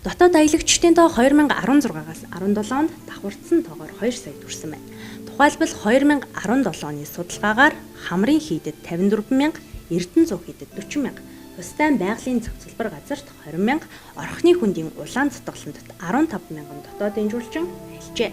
Дотоод аялагчдын тоо 2016-аас 17 онд давхарцсан тоогоор 2 сая хүрсэн байна. Тухайлбал 2017 оны судалгаагаар хамрын хийдэд 54 мянга, Эрдэнэ зуг хийдэд 40 мянга, бусдайн байгалийн зах зээлбэр газарт 20 мянга, орхины хүндийн улаан цутгалантад 15 мянган дотоодын жуулчин аялжээ.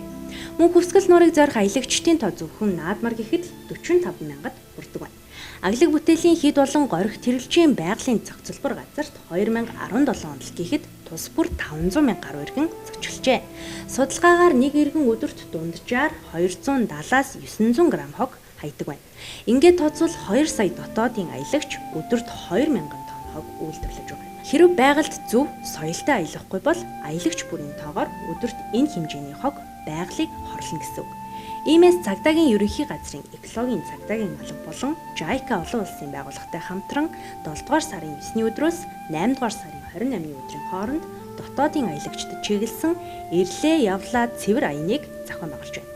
Мөн хүсгэл нуурыг зорих аялагчдын тоо зөвхөн наадмар гэхэд 45 мянгад хүрдэг байна. Аглаг бүтээлийн хэд болон горих тэрэлжийн байгалийн зах зээлбэр газарт 2017 онд л гэхэд тус бүр 500 мянга гаруй иргэн зочлжээ. Судалгаагаар нэг иргэн өдөрт дунджаар 270-аас 900 г хог хайдаг байна. Ингээд тооцвол 2 сая дотоодын аялагч өдөрт 2000 тонн хог үйлдвэрлэж байгаа. Хэрэв байгальд зөв соёлтой аялахгүй бол аялагч бүрийн тоогоор өдөрт энэ хэмжээний хог байгалыг хорлоно гэсэн үг. Иймээс цагдаагийн ерөнхий газрын экологийн цагдаагийн алба болон JICA олон улсын байгууллагатай хамтран 7 дугаар сарын 9-ний өдрөөс 8 дугаар сарын 28-ны өдрийн хооронд дотоодын аялагчдад чиглэсэн ирлээ явлаа цэвэр аяныг зохион байгуулж байна.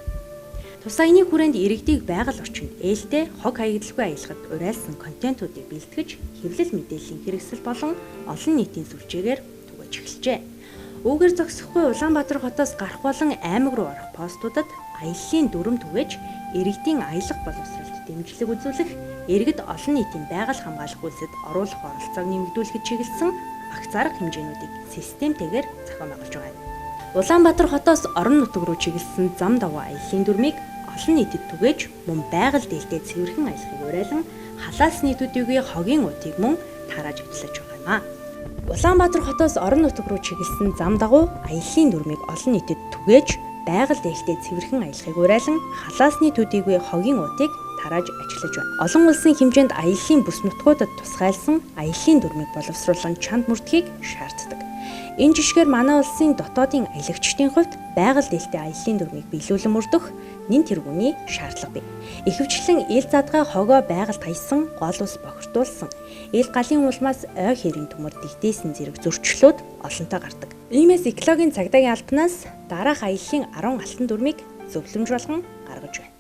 Тус аяны хүрээнд иргэдийг байгаль орчинд ээлтэй хог хаягдалгүй аялахад уриалсан контентуудыг бэлтгэж хэвлэл мэдээллийн хэрэгсэл болон олон нийтийн сүлжээгээр түгэж эхэлжээ. Үүгээр зогсохгүй Улаанбаатар хотоос гарах болон аймаг руу орох постуудад аяллаа дүрм түгэж иргэдийн аялах боловсролд дэмжлэг үзүүлэх, иргэд олон нийтийн байгаль хамгаалах үйлсэд оруулах оролцоог нэмэгдүүлэхэд чиглэсэн багц арга хэмжээнүүдийг системтэйгээр зохион байгуулж байгаа. Улаанбаатар хотоос орон нутаг руу чиглэсэн зам даваа аяллаа дүрмийг олон нийтэд түгээж мөн байгаль дэлтэй цэвэрхэн аялахыг уриалан халаасны төдийгүй хогийн утыг мөн тарааж ажиллаж байгаа юм а. Улаанбаатар хотоос орон нутаг руу чиглэсэн зам дагуу аяллаа дүрмийг олон нийтэд түгээж байгаль дэлтэй цэвэрхэн аялахыг уриалан халаасны төдийгүй хогийн утыг тарааж ажиллаж байна. Олон улсын хэмжээнд аяллаа бүс нутгуудад тусгайлсан аяллаа дүрмийг боловсруулан чанд мөрдөхийг шаарддаг. Энэ жишгээр манай улсын дотоодын аялагчдын хувьд байгаль дэлтэй аяллаа дүрмийг биелүүлэн мөрдөх нэн тэргүүний шаардлага бий. Ихэвчлэн ил задгай хогоо байгальд хаясан гол ус бохирдуулсан ил галын улмаас ой хэрийн төмөр дэгдээсэн зэрэг зөрчлүүд олонтой гардаг. Иймээс экологийн цагдаагийн албанаас дараах аяллаа 10 алтан дүрмийг зөвлөмж болгон гаргаж байна.